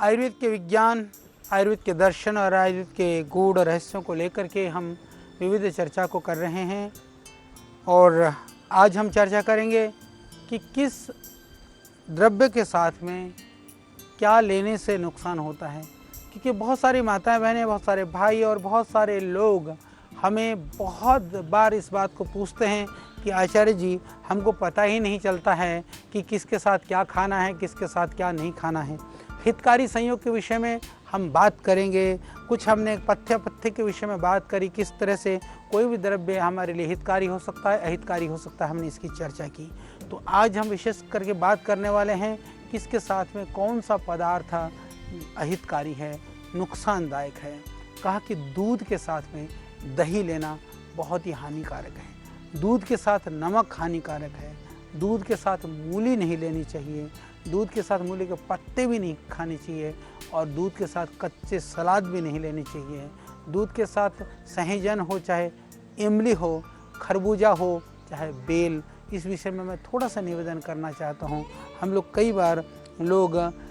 आयुर्वेद के विज्ञान, आयुर्वेद के दर्शन और आयुर्वेद के गूढ़ रहस्यों को लेकर के हम विविध चर्चा को कर रहे हैं। और आज हम चर्चा करेंगे कि किस द्रव्य के साथ में क्या लेने से नुकसान होता है, क्योंकि बहुत सारी माताएं बहनें, बहुत सारे भाई और बहुत सारे लोग हमें बहुत बार इस बात को पूछते हैं कि आचार्य जी, हमको पता ही नहीं चलता है कि किसके साथ क्या खाना है, किसके साथ क्या नहीं खाना है। हितकारी संयोग के विषय में हम बात करेंगे। कुछ हमने पथ्य के विषय में बात करी, किस तरह से कोई भी द्रव्य हमारे लिए हितकारी हो सकता है, अहितकारी हो सकता है, हमने इसकी चर्चा की। तो आज हम विशेष करके बात करने वाले हैं किसके साथ में कौन सा पदार्थ अहितकारी है, नुकसानदायक है। कहा कि दूध के साथ में दही लेना बहुत ही हानिकारक है, दूध के साथ नमक हानिकारक है, दूध के साथ मूली नहीं लेनी चाहिए, दूध के साथ मूली के पत्ते भी नहीं खाने चाहिए, और दूध के साथ कच्चे सलाद भी नहीं लेने चाहिए। दूध के साथ सहजन हो, चाहे इमली हो, खरबूजा हो, चाहे बेल। इस विषय में मैं थोड़ा सा निवेदन करना चाहता हूँ। हम लोग कई बार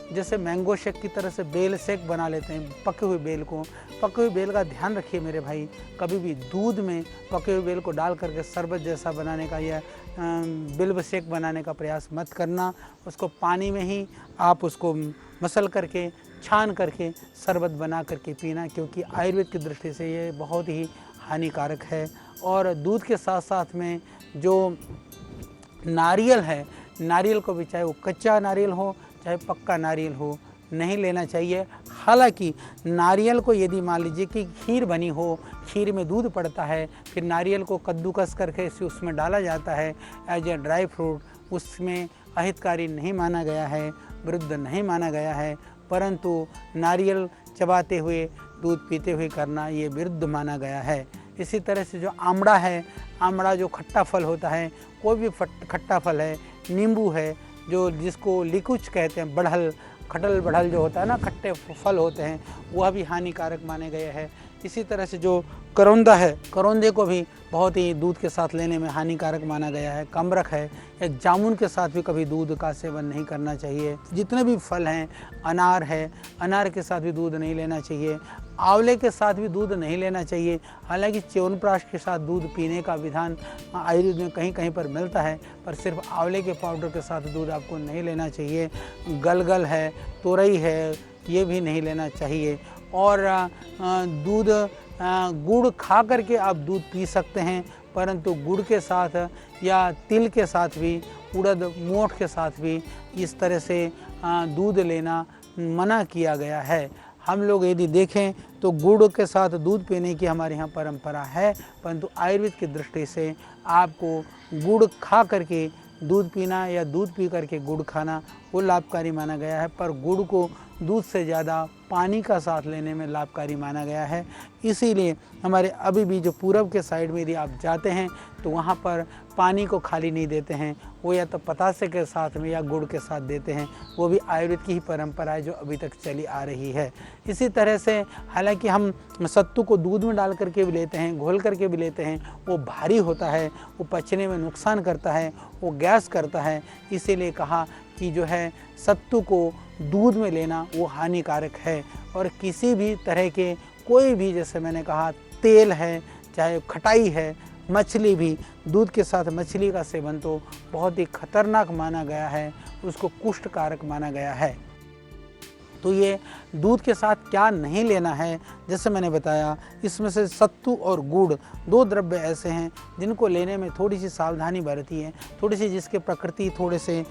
जैसे मैंगो शेक की तरह से बेल शेक बना लेते हैं, पके हुए बेल को। पके हुए बेल का ध्यान रखिए मेरे भाई, कभी भी दूध में पके हुए बेल को डाल करके शरबत जैसा बनाने का या बिल्व शेक बनाने का प्रयास मत करना। उसको पानी में ही आप उसको मसल करके, छान करके शरबत बना करके पीना, क्योंकि आयुर्वेद की दृष्टि से ये बहुत ही हानिकारक है। और दूध के साथ साथ में जो नारियल है, नारियल को भी, चाहे वो कच्चा नारियल हो चाहे पक्का नारियल हो, नहीं लेना चाहिए। हालांकि नारियल को यदि मान लीजिए कि खीर बनी हो, खीर में दूध पड़ता है, फिर नारियल को कद्दूकस करके उसमें डाला जाता है एज ए ड्राई फ्रूट, उसमें अहितकारी नहीं माना गया है, विरुद्ध नहीं माना गया है। परंतु नारियल चबाते हुए, दूध पीते हुए करना ये विरुद्ध माना गया है। इसी तरह से जो आमड़ा है, आमड़ा जो खट्टा फल होता है, कोई भी खट्टा फल है, नींबू है, जो जिसको लिकुच कहते हैं, बढ़ल, खटल बढ़ल जो होता है ना, खट्टे फल होते हैं, वह भी हानिकारक माने गए हैं। इसी तरह से जो करौंदा है, करौंदे को भी बहुत ही दूध के साथ लेने में हानिकारक माना गया है। कमरख है या जामुन के साथ भी कभी दूध का सेवन नहीं करना चाहिए। जितने भी फल हैं, अनार है, अनार के साथ भी दूध नहीं लेना चाहिए। आंवले के साथ भी दूध नहीं लेना चाहिए। हालांकि च्यवनप्राश के साथ दूध पीने का विधान आयुर्वेद में कहीं कहीं पर मिलता है, पर सिर्फ आंवले के पाउडर के साथ दूध आपको नहीं लेना चाहिए। गलगल है, तोरई है, ये भी नहीं लेना चाहिए। और दूध, गुड़ खा करके आप दूध पी सकते हैं, परंतु गुड़ के साथ या तिल के साथ भी, उड़द मोठ के साथ भी इस तरह से दूध लेना मना किया गया है। हम लोग यदि देखें तो गुड़ के साथ दूध पीने की हमारे यहाँ परंपरा है, परंतु आयुर्वेद की दृष्टि से आपको गुड़ खा करके दूध पीना या दूध पी करके गुड़ खाना वो लाभकारी माना गया है, पर गुड़ को दूध से ज़्यादा पानी का साथ लेने में लाभकारी माना गया है। इसीलिए हमारे अभी भी जो पूरब के साइड में यदि आप जाते हैं तो वहाँ पर पानी को खाली नहीं देते हैं, वो या तो पतासे के साथ में या गुड़ के साथ देते हैं। वो भी आयुर्वेद की ही परंपरा है जो अभी तक चली आ रही है। इसी तरह से हालांकि हम सत्तू को दूध में डाल करके भी लेते हैं, घोल करके भी लेते हैं, वो भारी होता है, वो पचने में नुकसान करता है, वो गैस करता है। इसीलिए कहा कि जो है सत्तू को दूध में लेना वो हानिकारक है। और किसी भी तरह के कोई भी, जैसे मैंने कहा, तेल है, चाहे खटाई है, मछली भी, दूध के साथ मछली का सेवन तो बहुत ही खतरनाक माना गया है, उसको कुष्ठकारक माना गया है। तो ये दूध के साथ क्या नहीं लेना है, जैसे मैंने बताया, इसमें से सत्तू और गुड़ दो द्रव्य ऐसे हैं जिनको लेने में थोड़ी सी सावधानी बरती है। थोड़ी सी जिसके प्रकृति थोड़े से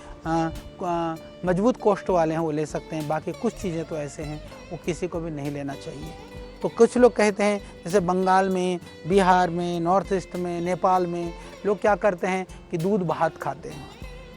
मजबूत कोष्ठ वाले हैं वो ले सकते हैं, बाकी कुछ चीज़ें तो ऐसे हैं वो किसी को भी नहीं लेना चाहिए। तो कुछ लोग कहते हैं, जैसे बंगाल में, बिहार में, नॉर्थ ईस्ट में, नेपाल में लोग क्या करते हैं कि दूध भात खाते हैं।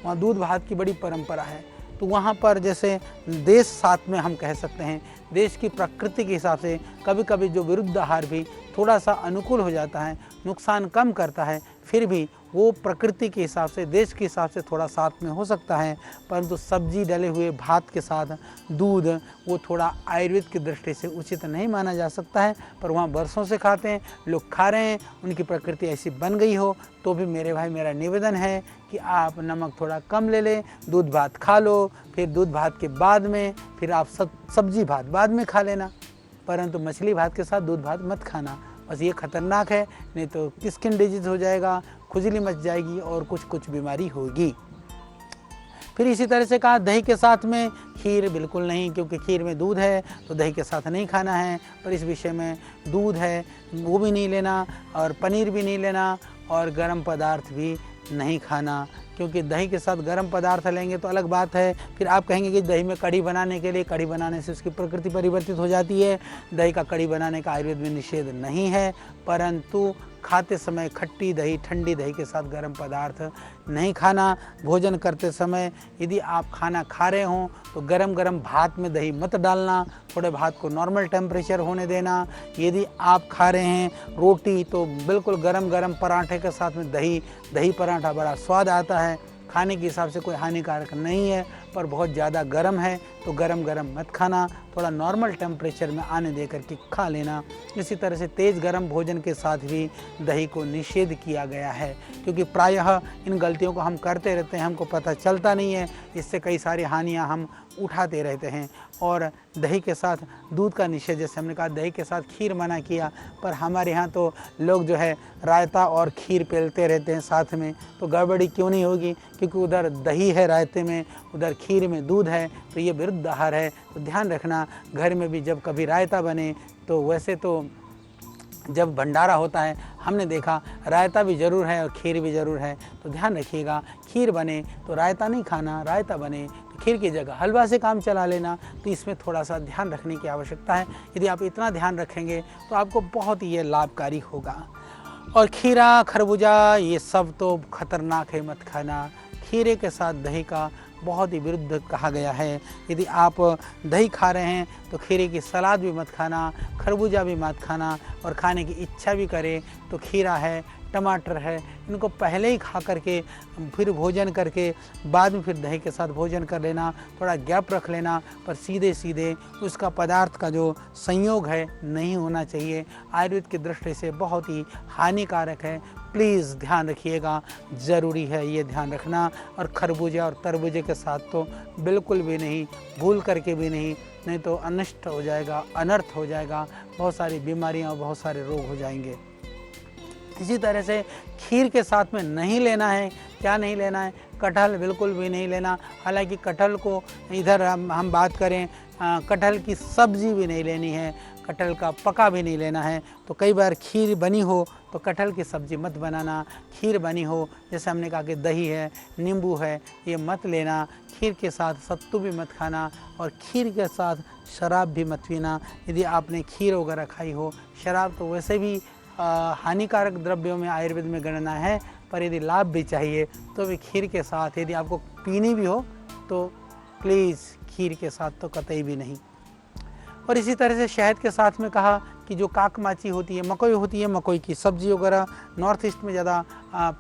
वहाँ दूध भात की बड़ी परंपरा है। तो वहाँ पर जैसे देश साथ में हम कह सकते हैं, देश की प्रकृति के हिसाब से कभी कभी जो विरुद्ध आहार भी थोड़ा सा अनुकूल हो जाता है, नुकसान कम करता है, फिर भी वो प्रकृति के हिसाब से, देश के हिसाब से थोड़ा साथ में हो सकता है, परंतु सब्जी डले हुए भात के साथ दूध वो थोड़ा आयुर्वेद की दृष्टि से उचित नहीं माना जा सकता है। पर वहाँ बरसों से खाते हैं, लोग खा रहे हैं, उनकी प्रकृति ऐसी बन गई हो तो भी मेरे भाई मेरा निवेदन है कि आप नमक थोड़ा कम ले लें, दूध भात खा लो, फिर दूध भात के बाद में फिर आप सब्जी भात बाद में खा लेना, परंतु मछली भात के साथ दूध भात मत खाना। बस ये खतरनाक है, नहीं तो स्किन डिजीज हो जाएगा, खुजली मच जाएगी और कुछ बीमारी होगी। फिर इसी तरह से कहा दही के साथ में खीर बिल्कुल नहीं, क्योंकि खीर में दूध है तो दही के साथ नहीं खाना है। पर इस विषय में दूध है वो भी नहीं लेना और पनीर भी नहीं लेना और गर्म पदार्थ भी नहीं खाना, क्योंकि दही के साथ गर्म पदार्थ लेंगे तो अलग बात है। फिर आप कहेंगे कि दही में कढ़ी बनाने के लिए, कढ़ी बनाने से उसकी प्रकृति परिवर्तित हो जाती है। दही का कढ़ी बनाने का आयुर्वेद में निषेध नहीं है, परंतु खाते समय खट्टी दही, ठंडी दही के साथ गर्म पदार्थ नहीं खाना। भोजन करते समय यदि आप खाना खा रहे हों तो गरम गरम भात में दही मत डालना, थोड़े भात को नॉर्मल टेम्परेचर होने देना। यदि आप खा रहे हैं रोटी तो बिल्कुल गरम गरम पराठे के साथ में दही पराठा बड़ा स्वाद आता है, खाने के हिसाब से कोई हानिकारक नहीं है, पर बहुत ज़्यादा गर्म है तो गरम गरम मत खाना, थोड़ा नॉर्मल टेम्परेचर में आने दे करके खा लेना। इसी तरह से तेज़ गर्म भोजन के साथ भी दही को निषेध किया गया है, क्योंकि प्रायः इन गलतियों को हम करते रहते हैं, हमको पता चलता नहीं है, इससे कई सारी हानियाँ हम उठाते रहते हैं। और दही के साथ दूध का निषेध, जैसे हमने कहा दही के साथ खीर मना किया, पर हमारे यहाँ तो लोग जो है रायता और खीर पेलते रहते हैं साथ में, तो गड़बड़ी क्यों नहीं होगी, क्योंकि उधर दही है रायते में, उधर खीर में दूध है, तो ये विरुद्ध आहार है। तो ध्यान रखना, घर में भी जब कभी रायता बने तो वैसे तो जब भंडारा होता है हमने देखा रायता भी ज़रूर है और खीर भी ज़रूर है, तो ध्यान रखिएगा खीर बने तो रायता नहीं खाना, रायता बने तो खीर की जगह हलवा से काम चला लेना। तो इसमें थोड़ा सा ध्यान रखने की आवश्यकता है। यदि आप इतना ध्यान रखेंगे तो आपको बहुत ही ये लाभकारी होगा। और खीरा, खरबूजा ये सब तो खतरनाक है, मत खाना। खीरे के साथ दही का बहुत ही विरुद्ध कहा गया है। यदि आप दही खा रहे हैं तो खीरे की सलाद भी मत खाना, खरबूजा भी मत खाना, और खाने की इच्छा भी करे तो खीरा है, टमाटर है, इनको पहले ही खा करके फिर भोजन करके बाद में फिर दही के साथ भोजन कर लेना, थोड़ा गैप रख लेना, पर सीधे सीधे उसका पदार्थ का जो संयोग है नहीं होना चाहिए। आयुर्वेद की दृष्टि से बहुत ही हानिकारक है, प्लीज़ ध्यान रखिएगा, ज़रूरी है ये ध्यान रखना। और खरबूजे और तरबूजे के साथ तो बिल्कुल भी नहीं, भूल करके भी नहीं तो अनिष्ट हो जाएगा, अनर्थ हो जाएगा, बहुत सारी बीमारियां और बहुत सारे रोग हो जाएंगे। इसी तरह से खीर के साथ में नहीं लेना है, क्या नहीं लेना है, कटहल बिल्कुल भी नहीं लेना। हालांकि कटहल को इधर हम बात करें, कटहल की सब्ज़ी भी नहीं लेनी है, कटहल का पका भी नहीं लेना है। तो कई बार खीर बनी हो तो कटहल की सब्ज़ी मत बनाना, खीर बनी हो जैसे हमने कहा कि दही है, नींबू है, ये मत लेना। खीर के साथ सत्तू भी मत खाना और खीर के साथ शराब भी मत पीना। यदि आपने खीर वगैरह खाई हो, शराब तो वैसे भी हानिकारक द्रव्यों में आयुर्वेद में गणना है, पर यदि लाभ भी चाहिए तो भी खीर के साथ, यदि आपको पीनी भी हो तो प्लीज़ खीर के साथ तो कतई भी नहीं। और इसी तरह से शहद के साथ में कहा कि जो काकमाची होती है, मकोई होती है, मकोई की सब्ज़ी वगैरह नॉर्थ ईस्ट में ज़्यादा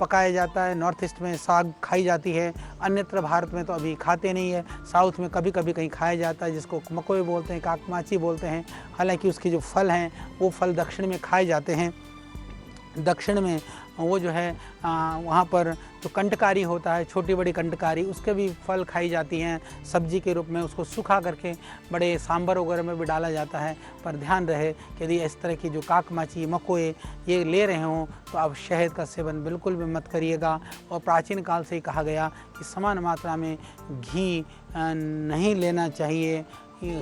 पकाया जाता है, नॉर्थ ईस्ट में साग खाई जाती है, अन्यत्र भारत में तो अभी खाते नहीं है। साउथ में कभी कभी कहीं खाया जाता है, जिसको मकोई बोलते हैं, काकमाची बोलते हैं। हालांकि उसके जो फल हैं वो फल दक्षिण में खाए जाते हैं। दक्षिण में वो जो है वहाँ पर जो कंटकारी होता है, छोटी बड़ी कंटकारी, उसके भी फल खाई जाती हैं सब्जी के रूप में, उसको सूखा करके बड़े सांभर वगैरह में भी डाला जाता है। पर ध्यान रहे कि यदि इस तरह की जो काकमाची, मकोए ये ले रहे हों तो आप शहद का सेवन बिल्कुल भी मत करिएगा। और प्राचीन काल से ही कहा गया कि समान मात्रा में घी नहीं लेना चाहिए,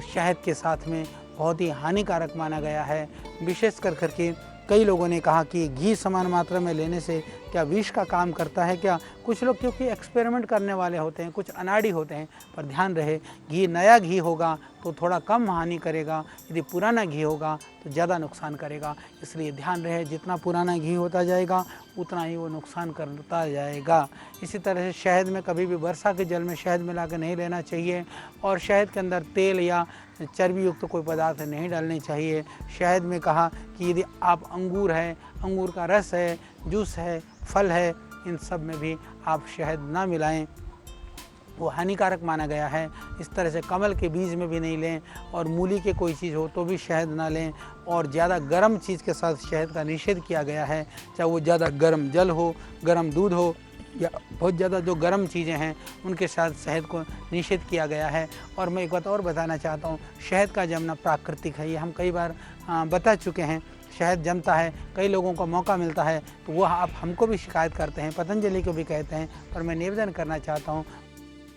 शहद के साथ में बहुत ही हानिकारक माना गया है। विशेष करके कई लोगों ने कहा कि घी समान मात्रा में लेने से क्या विष का काम करता है क्या। कुछ लोग क्योंकि एक्सपेरिमेंट करने वाले होते हैं, कुछ अनाड़ी होते हैं, पर ध्यान रहे घी नया घी होगा तो थोड़ा कम हानि करेगा, यदि पुराना घी होगा तो ज़्यादा नुकसान करेगा। इसलिए ध्यान रहे जितना पुराना घी होता जाएगा उतना ही वो नुकसान करता जाएगा। इसी तरह से शहद में कभी भी वर्षा के जल में शहद मिला कर नहीं लेना चाहिए, और शहद के अंदर तेल या चर्बी युक्त कोई पदार्थ नहीं डालने चाहिए। शहद में कहा कि यदि आप अंगूर है, अंगूर का रस है, जूस है, फल है, इन सब में भी आप शहद ना मिलाएं, वो हानिकारक माना गया है। इस तरह से कमल के बीज में भी नहीं लें, और मूली के कोई चीज़ हो तो भी शहद ना लें, और ज़्यादा गर्म चीज़ के साथ शहद का निषेध किया गया है, चाहे वो ज़्यादा गर्म जल हो, गर्म दूध हो, या बहुत ज़्यादा जो गर्म चीज़ें हैं उनके साथ शहद को निषेध किया गया है। और मैं एक बात और बताना चाहता हूँ, शहद का जमना प्राकृतिक है, ये हम कई बार बता चुके हैं। शहद जमता है, कई लोगों को मौका मिलता है तो वह आप हमको भी शिकायत करते हैं, पतंजलि को भी कहते हैं, पर मैं निवेदन करना चाहता हूँ,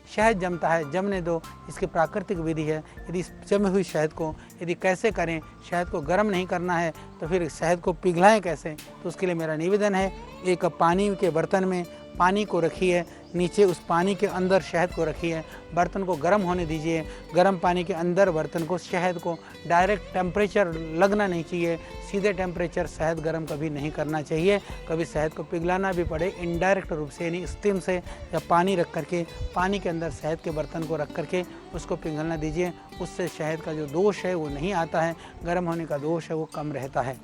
शहद जमता है, जमने दो, इसकी प्राकृतिक विधि है। यदि जमी हुई शहद को यदि कैसे करें, शहद को गर्म नहीं करना है तो फिर शहद को पिघलाएं कैसे, तो उसके लिए मेरा निवेदन है, एक पानी के बर्तन में पानी को रखिए, नीचे उस पानी के अंदर शहद को रखिए, बर्तन को गर्म होने दीजिए, गर्म पानी के अंदर बर्तन को, शहद को डायरेक्ट टेम्परेचर लगना नहीं चाहिए, सीधे टेम्परेचर शहद गर्म कभी नहीं करना चाहिए। कभी शहद को पिघलाना भी पड़े इनडायरेक्ट रूप से, यानी स्टीम से या पानी रख करके, पानी के अंदर शहद के बर्तन को रख करके उसको पिघलना दीजिए, उससे शहद का जो दोष है वो नहीं आता है, गर्म होने का दोष है वो कम रहता है।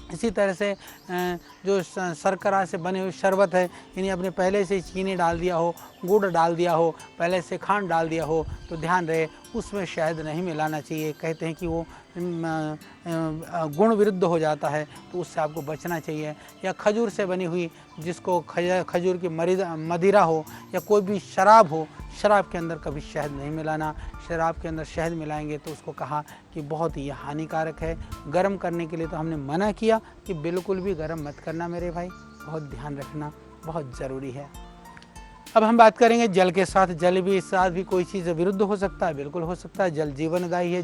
इसी तरह से जो शर्करा से बने हुए शरबत है, यानी आपने पहले से चीनी डाल दिया हो, गुड़ डाल दिया हो, पहले से खांड डाल दिया हो, तो ध्यान रहे उसमें शहद नहीं मिलाना चाहिए। कहते हैं कि वो गुण विरुद्ध हो जाता है, तो उससे आपको बचना चाहिए। या खजूर से बनी हुई, जिसको खजूर की मदिरा हो या कोई भी शराब हो, शराब के अंदर कभी शहद नहीं मिलाना। शराब के अंदर शहद मिलाएंगे तो उसको कहा कि बहुत ही हानिकारक है। गर्म करने के लिए तो हमने मना किया कि बिल्कुल भी गर्म मत करना मेरे भाई, बहुत ध्यान रखना, बहुत ज़रूरी है। अब हम बात करेंगे जल के साथ। जल भी इस साथ भी कोई चीज़ विरुद्ध हो सकता है, बिल्कुल हो सकता है। जल जीवनदायी है,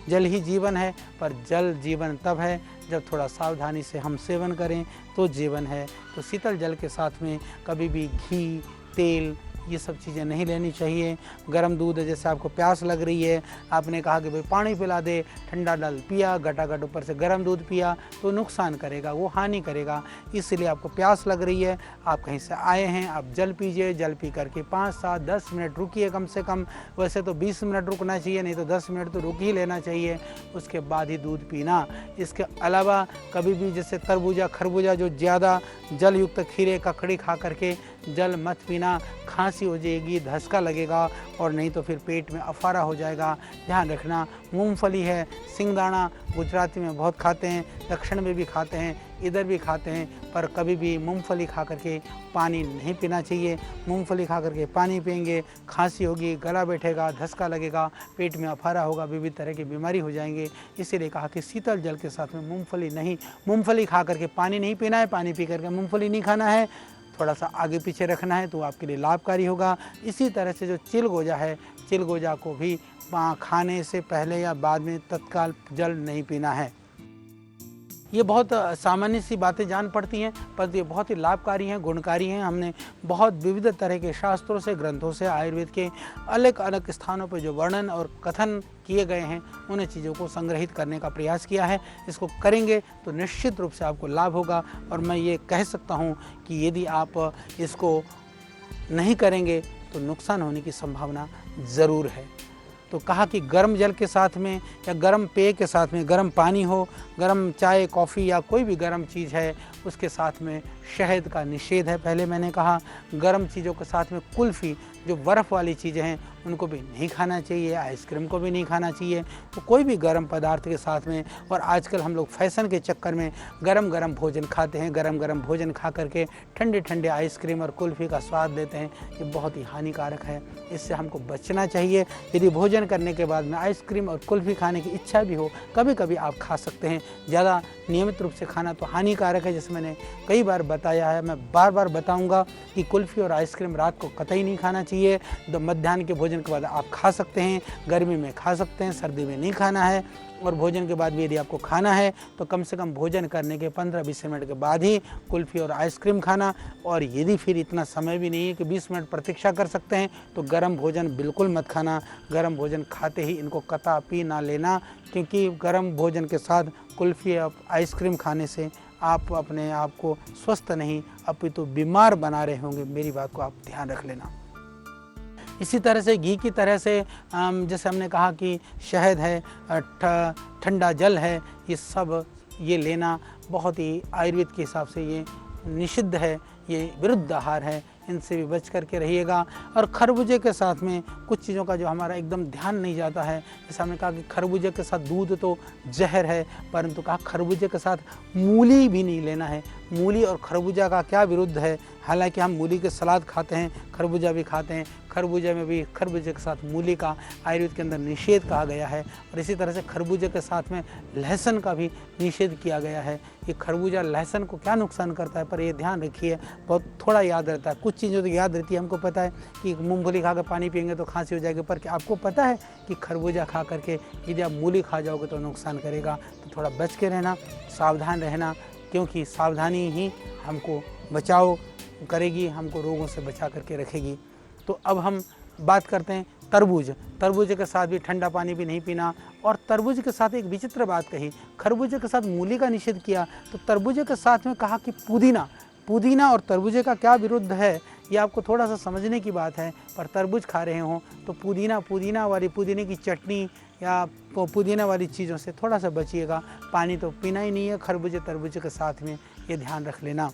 जल ही जीवन है, पर जल जीवन तब है जब थोड़ा सावधानी से हम सेवन करें तो जीवन है। तो शीतल जल के साथ में कभी भी घी, तेल, ये सब चीज़ें नहीं लेनी चाहिए। गर्म दूध, जैसे आपको प्यास लग रही है, आपने कहा कि भाई पानी पिला दे, ठंडा डाल पिया, घटाघट ऊपर से गर्म दूध पिया, तो नुकसान करेगा, वो हानि करेगा। इसलिए आपको प्यास लग रही है, आप कहीं से आए हैं, आप जल पीजिए, जल पी करके 5, 7, 10 मिनट रुकिए कम से कम। वैसे तो 20 मिनट रुकना चाहिए, नहीं तो 10 मिनट तो रुक ही लेना चाहिए, उसके बाद ही दूध पीना। इसके अलावा कभी भी जैसे तरबूजा, खरबूजा, जो ज़्यादा जल युक्त खीरे, ककड़ी खा करके जल मत पीना, खांसी हो जाएगी, धसका लगेगा, और नहीं तो फिर पेट में अफारा हो जाएगा। ध्यान रखना। मूंगफली है, सिंगदाना गुजराती में बहुत खाते हैं, दक्षिण में भी खाते हैं, इधर भी खाते हैं, पर कभी भी मूंगफली खा करके पानी नहीं पीना चाहिए। मूंगफली खा करके पानी पिएंगे, खांसी होगी, गला बैठेगा, धसका लगेगा, पेट में अफारा होगा, विविध तरह की बीमारी हो जाएंगे। इसीलिए कहा कि शीतल जल के साथ में मूंगफली नहीं, मूंगफली खा करके पानी नहीं पीना है, पानी पी करके मूंगफली नहीं खाना है, थोड़ा सा आगे पीछे रखना है तो आपके लिए लाभकारी होगा। इसी तरह से जो चिलगोजा है, चिलगोजा को भी खाने से पहले या बाद में तत्काल जल नहीं पीना है। ये बहुत सामान्य सी बातें जान पड़ती हैं, पर ये बहुत ही लाभकारी हैं, गुणकारी हैं। हमने बहुत विविध तरह के शास्त्रों से, ग्रंथों से, आयुर्वेद के अलग अलग स्थानों पर जो वर्णन और कथन किए गए हैं, उन चीज़ों को संग्रहित करने का प्रयास किया है। इसको करेंगे तो निश्चित रूप से आपको लाभ होगा। और मैं ये कह सकता हूँ कि यदि आप इसको नहीं करेंगे तो नुकसान होने की संभावना ज़रूर है। तो कहा कि गर्म जल के साथ में या गर्म पेय के साथ में, गर्म पानी हो, गर्म चाय, कॉफ़ी या कोई भी गर्म चीज़ है, उसके साथ में शहद का निषेध है। पहले मैंने कहा गर्म चीज़ों के साथ में कुल्फ़ी, जो बर्फ़ वाली चीज़ें हैं, उनको भी नहीं खाना चाहिए, आइसक्रीम को भी नहीं खाना चाहिए। तो कोई भी गर्म पदार्थ के साथ में, और आजकल हम लोग फैशन के चक्कर में गरम गरम भोजन खाते हैं, गरम गरम भोजन खा करके ठंडे ठंडे आइसक्रीम और कुल्फ़ी का स्वाद लेते हैं, ये बहुत ही हानिकारक है, इससे हमको बचना चाहिए। यदि भोजन करने के बाद में आइसक्रीम और कुल्फ़ी खाने की इच्छा भी हो, कभी कभी आप खा सकते हैं, ज़्यादा नियमित रूप से खाना तो हानिकारक है। जैसे मैंने कई बार बताया है, मैं बार बार बताऊंगा कि कुल्फ़ी और आइसक्रीम रात को कतई नहीं खाना चाहिए। तो मध्याह्न के भोजन के बाद आप खा सकते हैं, गर्मी में खा सकते हैं, सर्दी में नहीं खाना है। और भोजन के बाद भी यदि आपको खाना है तो कम से कम भोजन करने के 15-20 मिनट के बाद ही कुल्फ़ी और आइसक्रीम खाना। और यदि फिर इतना समय भी नहीं है कि 20 मिनट प्रतीक्षा कर सकते हैं, तो गर्म भोजन बिल्कुल मत खाना। गर्म भोजन खाते ही इनको कतई ना लेना, क्योंकि गर्म भोजन के साथ कुल्फ़ी और आइसक्रीम खाने से आप अपने आप को स्वस्थ नहीं अपितु बीमार बना रहे होंगे। मेरी बात को आप ध्यान रख लेना। इसी तरह से घी की तरह से जैसे हमने कहा कि शहद है, ठंडा जल है, ये सब ये लेना बहुत ही आयुर्वेद के हिसाब से ये निषिद्ध है, ये विरुद्ध आहार है, इनसे भी बच करके रहिएगा। और खरबूजे के साथ में कुछ चीज़ों का जो हमारा एकदम ध्यान नहीं जाता है, जैसे हमने कहा कि खरबूजे के साथ दूध तो जहर है, परंतु कहा खरबूजे के साथ मूली भी नहीं लेना है। मूली और खरबूजा का क्या विरुद्ध है, हालांकि हम मूली के सलाद खाते हैं, खरबूजा भी खाते हैं, खरबूजे में भी खरबूजे के साथ मूली का आयुर्वेद के अंदर निषेध कहा गया है। और इसी तरह से खरबूजे के साथ में लहसुन का भी निषेध किया गया है। ये खरबूजा लहसुन को क्या नुकसान करता है, पर ये ध्यान रखिए, बहुत थोड़ा याद रहता है। कुछ चीज़ें तो याद रहती है, हमको पता है कि मूंगफली खा कर पानी पियेंगे तो खांसी हो जाएगी, पर क्या आपको पता है कि खरबूजा खा करके यदि आप मूली खा जाओगे तो नुकसान करेगा। तो थोड़ा बच के रहना, सावधान रहना, क्योंकि सावधानी ही हमको बचाव करेगी, हमको रोगों से बचा करके रखेगी। तो अब हम बात करते हैं तरबूज। तरबूज के साथ भी ठंडा पानी भी नहीं पीना। और तरबूज के साथ एक विचित्र बात कही, खरबूजे के साथ मूली का निषेध किया, तो तरबूजे के साथ में कहा कि पुदीना। पुदीना और तरबूजे का क्या विरुद्ध है, ये आपको थोड़ा सा समझने की बात है। पर तरबूज खा रहे हो तो पुदीने की चटनी या पुदीना वाली चीज़ों से थोड़ा सा बचिएगा। पानी तो पीना ही नहीं है खरबूजे तरबूजे के साथ में, ये ध्यान रख लेना।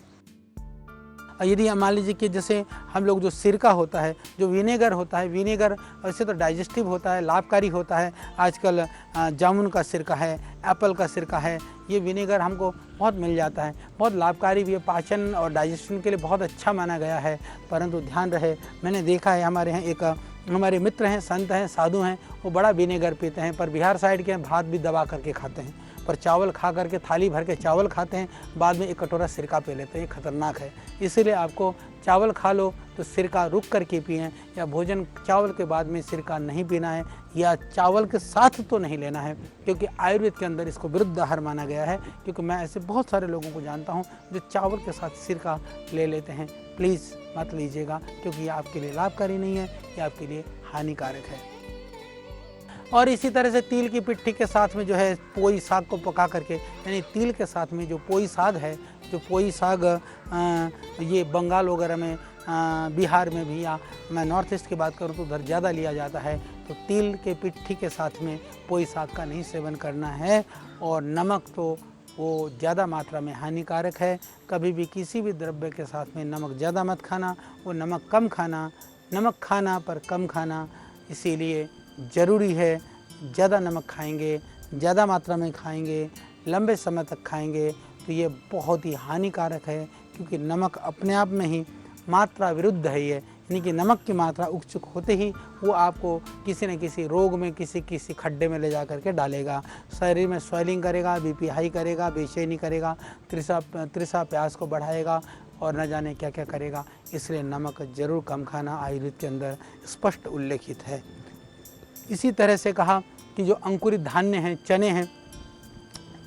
यदि मान लीजिए कि जैसे हम लोग जो सिरका होता है, जो विनेगर होता है, विनेगर वैसे तो डाइजेस्टिव होता है, लाभकारी होता है। आजकल जामुन का सिरका है, एप्पल का सिरका है, ये विनेगर हमको बहुत मिल जाता है, बहुत लाभकारी भी है, पाचन और डाइजेशन के लिए बहुत अच्छा माना गया है। परंतु ध्यान रहे, मैंने देखा है हमारे यहाँ एक हमारे मित्र हैं, संत हैं, साधु हैं, वो बड़ा विनेगर पीते हैं, पर बिहार साइड के भात भी दबा करके खाते हैं, पर चावल खा करके थाली भर के चावल खाते हैं, बाद में एक कटोरा सिरका पी लेते हैं। ये खतरनाक है। इसीलिए आपको चावल खा लो तो सिरका रुक करके पिएं, या भोजन चावल के बाद में सिरका नहीं पीना है, या चावल के साथ तो नहीं लेना है, क्योंकि आयुर्वेद के अंदर इसको विरुद्ध आहार माना गया है। क्योंकि मैं ऐसे बहुत सारे लोगों को जानता हूँ जो चावल के साथ सिरका ले लेते हैं। प्लीज़ मत लीजिएगा, क्योंकि ये आपके लिए लाभकारी नहीं है, ये आपके लिए हानिकारक है। और इसी तरह से तिल की पिट्ठी के साथ में जो है पोई साग को पका करके, यानी तिल के साथ में जो पोई साग है, जो पोई साग ये बंगाल वगैरह में, बिहार में भी, या मैं नॉर्थ ईस्ट की बात करूँ तो उधर ज़्यादा लिया जाता है। तो तिल के पिट्ठी के साथ में पोई साग का नहीं सेवन करना है। और नमक तो वो ज़्यादा मात्रा में हानिकारक है। कभी भी किसी भी द्रव्य के साथ में नमक ज़्यादा मत खाना, वो नमक कम खाना, नमक खाना पर कम खाना। इसीलिए ज़रूरी है, ज़्यादा नमक खाएंगे, ज़्यादा मात्रा में खाएंगे, लंबे समय तक खाएंगे तो ये बहुत ही हानिकारक है। क्योंकि नमक अपने आप में ही मात्रा विरुद्ध है। ये यानी कि नमक की मात्रा उच्च होते ही वो आपको किसी न किसी रोग में, किसी खड्डे में ले जा करके डालेगा। शरीर में स्वेलिंग करेगा, बीपी हाई करेगा, बेचैनी करेगा, तृषा प्यास को बढ़ाएगा और न जाने क्या क्या करेगा। इसलिए नमक ज़रूर कम खाना आयुर्वेद के अंदर स्पष्ट उल्लेखित है। इसी तरह से कहा कि जो अंकुरित धान्य हैं, चने हैं,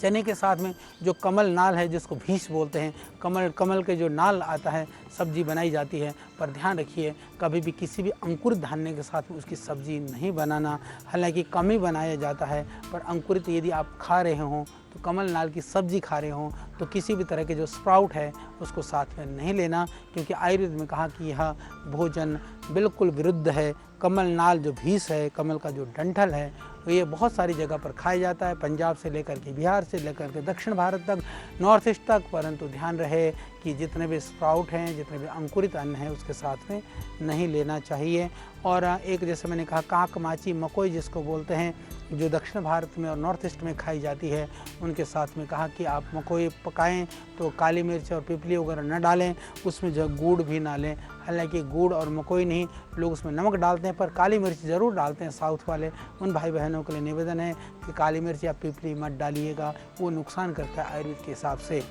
चने के साथ में जो कमल नाल है, जिसको भीष बोलते हैं, कमल के जो नाल आता है, सब्जी बनाई जाती है। पर ध्यान रखिए, कभी भी किसी भी अंकुरित धान्य के साथ में उसकी सब्जी नहीं बनाना। हालांकि कम ही बनाया जाता है, पर अंकुरित यदि आप खा रहे हों तो कमल नाल की सब्जी खा रहे हों तो किसी भी तरह के जो स्प्राउट है उसको साथ में नहीं लेना। क्योंकि आयुर्वेद में कहा कि यह भोजन बिल्कुल विरुद्ध है। कमल नाल जो भीष है, कमल का जो डंठल है, तो ये बहुत सारी जगह पर खाया जाता है, पंजाब से लेकर के बिहार से लेकर के दक्षिण भारत तक, नॉर्थ ईस्ट तक। परंतु ध्यान रहे कि जितने भी स्प्राउट हैं, जितने भी अंकुरित अन्न हैं, उसके साथ में नहीं लेना चाहिए। और एक जैसे मैंने कहा काक माची मकोई जिसको बोलते हैं, जो दक्षिण भारत में और नॉर्थ ईस्ट में खाई जाती है, उनके साथ में कहा कि आप मकोई पकाएं तो काली मिर्च और पिपली वगैरह न डालें, उसमें जो गुड़ भी ना लें। हालांकि गुड़ और मकोई नहीं, लोग उसमें नमक डालते हैं, पर काली मिर्च ज़रूर डालते हैं। साउथ वाले उन भाई बहनों के लिए निवेदन है कि काली मिर्च या पिपली मत डालिएगा, वो नुकसान करता है आयुर्वेद के हिसाब से।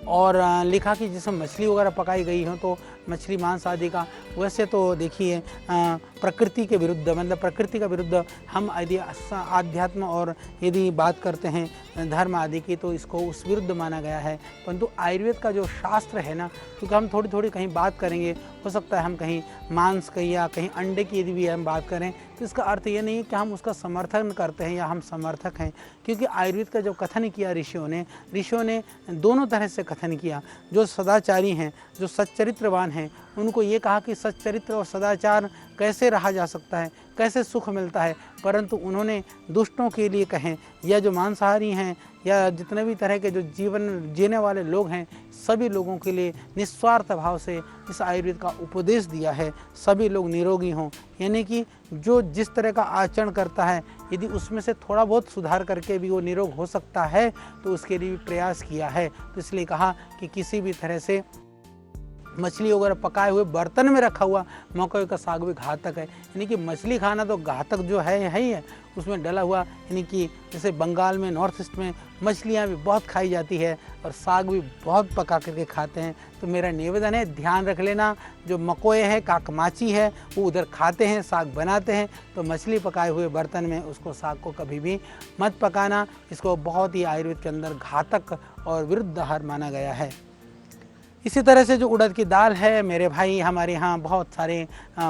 और लिखा कि जिसमें मछली वगैरह पकाई गई हो तो मछली मांस आदि का, वैसे तो देखिए प्रकृति के विरुद्ध, मतलब प्रकृति का विरुद्ध हम यदि आध्यात्म और यदि बात करते हैं धर्म आदि की, तो इसको उस विरुद्ध माना गया है। परंतु आयुर्वेद का जो शास्त्र है ना, क्योंकि हम थोड़ी थोड़ी कहीं बात करेंगे, हो सकता है हम कहीं मांस की या कहीं अंडे की यदि भी हम बात करें, तो इसका अर्थ ये नहीं है कि हम उसका समर्थन करते हैं या हम समर्थक हैं। क्योंकि आयुर्वेद का जो कथन किया ऋषियों ने दोनों तरह से कथन किया। जो सदाचारी हैं, जो सच्चरित्रवान हैं, उनको ये कहा कि सच्चरित्र और सदाचार कैसे रहा जा सकता है, कैसे सुख मिलता है। परंतु उन्होंने दुष्टों के लिए कहें, या जो मांसाहारी हैं या जितने भी तरह के जो जीवन जीने वाले लोग हैं, सभी लोगों के लिए निस्वार्थ भाव से इस आयुर्वेद का उपदेश दिया है, सभी लोग निरोगी हों। यानी कि जो जिस तरह का आचरण करता है, यदि उसमें से थोड़ा बहुत सुधार करके भी वो निरोग हो सकता है तो उसके लिए भी प्रयास किया है। तो इसलिए कहा कि किसी भी तरह से मछली वगैरह पकाए हुए बर्तन में रखा हुआ मकई का साग भी घातक है। यानी कि मछली खाना तो घातक जो है ही है, उसमें डला हुआ, यानी कि जैसे बंगाल में, नॉर्थ ईस्ट में मछलियाँ भी बहुत खाई जाती है और साग भी बहुत पका करके खाते हैं। तो मेरा निवेदन है, ध्यान रख लेना, जो मकोए है, काकमाची है, वो उधर खाते हैं, साग बनाते हैं, तो मछली पकाए हुए बर्तन में उसको साग को कभी भी मत पकाना। इसको बहुत ही आयुर्वेद के अंदर घातक और विरुद्ध आहार माना गया है। इसी तरह से जो उड़द की दाल है, मेरे भाई हमारे यहाँ बहुत सारे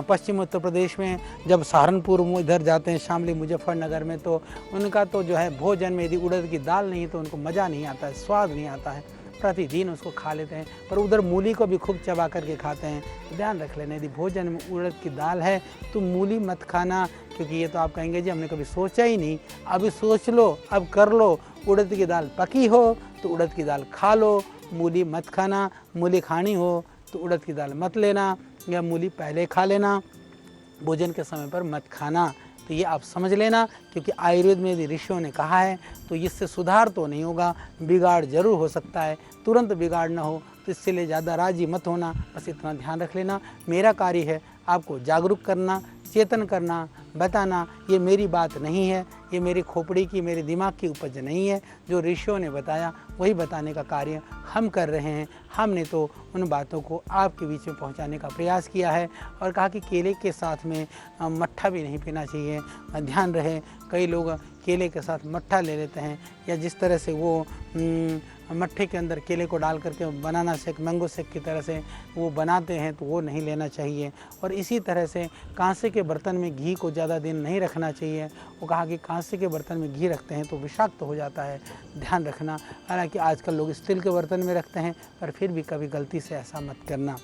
पश्चिम उत्तर प्रदेश में जब सहारनपुर इधर जाते हैं, शामली, मुजफ्फरनगर में, तो उनका तो जो है भोजन में यदि उड़द की दाल नहीं तो उनको मज़ा नहीं आता है, स्वाद नहीं आता है, प्रतिदिन उसको खा लेते हैं। पर उधर मूली को भी खूब चबा करके खाते हैं। तो ध्यान रख लेना, यदि भोजन में उड़द की दाल है तो मूली मत खाना, क्योंकि ये तो आप कहेंगे जी हमने कभी सोचा ही नहीं। अभी सोच लो, अब कर लो। उड़द की दाल पकी हो तो उड़द की दाल खा लो, मूली मत खाना। मूली खानी हो तो उड़द की दाल मत लेना, या मूली पहले खा लेना, भोजन के समय पर मत खाना। तो ये आप समझ लेना, क्योंकि आयुर्वेद में यदि ऋषियों ने कहा है तो इससे सुधार तो नहीं होगा, बिगाड़ जरूर हो सकता है। तुरंत बिगाड़ ना हो तो इससे लिए ज़्यादा राजी मत होना, बस इतना ध्यान रख लेना। मेरा कार्य है आपको जागरूक करना, चेतन करना, बताना। ये मेरी बात नहीं है, ये मेरी खोपड़ी की, मेरे दिमाग की उपज नहीं है। जो ऋषियों ने बताया वही बताने का कार्य हम कर रहे हैं। हमने तो उन बातों को आपके बीच में पहुंचाने का प्रयास किया है। और कहा कि केले के साथ में मट्ठा भी नहीं पीना चाहिए। ध्यान रहे, कई लोग केले के साथ मट्ठा ले लेते हैं, या जिस तरह से वो मट्ठे के अंदर केले को डाल करके बनाना शेक, मैंगो शेक की तरह से वो बनाते हैं, तो वो नहीं लेना चाहिए। और इसी तरह से कांसे के बर्तन में घी को ज़्यादा दिन नहीं रखना चाहिए। वो कहा कि कांसे के बर्तन में घी रखते हैं तो विषाक्त हो जाता है, ध्यान रखना। हालांकि आजकल लोग स्टील के बर्तन में रखते हैं, पर फिर भी कभी गलती से ऐसा मत करना।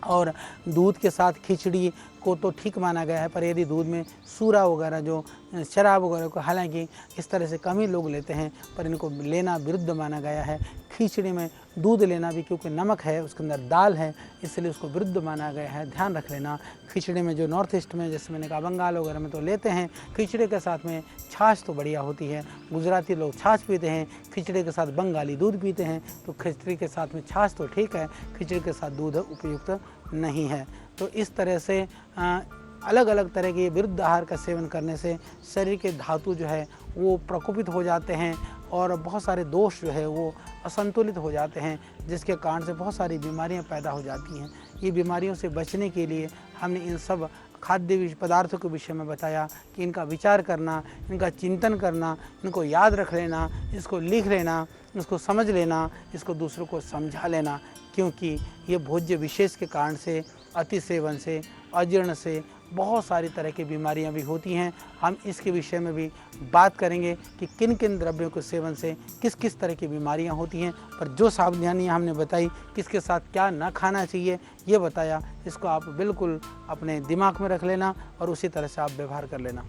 और दूध के साथ खिचड़ी को तो ठीक माना गया है, पर यदि दूध में सूरा वगैरह, जो शराब वगैरह को, हालांकि इस तरह से कम ही लोग लेते हैं, पर इनको लेना विरुद्ध माना गया है। खिचड़ी में दूध लेना भी, क्योंकि नमक है, उसके अंदर दाल है, इसलिए उसको विरुद्ध माना गया है, ध्यान रख लेना। खिचड़ी में जो नॉर्थ ईस्ट में, जैसे मैंने कहा बंगाल वगैरह में तो लेते हैं, खिचड़ी के साथ में छाछ तो बढ़िया होती है। गुजराती लोग छाछ पीते हैं, खिचड़ी के साथ बंगाली दूध पीते हैं, तो खिचड़ी के साथ में छाछ तो ठीक है, खिचड़ी के साथ दूध उपयुक्त नहीं है। तो इस तरह से अलग अलग तरह के विरुद्ध आहार का सेवन करने से शरीर के धातु जो है वो प्रकोपित हो जाते हैं, और बहुत सारे दोष जो है वो असंतुलित हो जाते हैं, जिसके कारण से बहुत सारी बीमारियां पैदा हो जाती हैं। ये बीमारियों से बचने के लिए हमने इन सब खाद्य पदार्थों के विषय में बताया कि इनका विचार करना, इनका चिंतन करना, इनको याद रख लेना, इसको लिख लेना, इसको समझ लेना, इसको दूसरों को समझा लेना, क्योंकि ये भोज्य विशेष के कारण से, अति सेवन से, अजीर्ण से बहुत सारी तरह की बीमारियां भी होती हैं। हम इसके विषय में भी बात करेंगे कि किन किन द्रव्यों के सेवन से किस किस तरह की बीमारियां होती हैं। पर जो सावधानियां हमने बताई, किसके साथ क्या ना खाना चाहिए ये बताया, इसको आप बिल्कुल अपने दिमाग में रख लेना और उसी तरह से आप व्यवहार कर लेना।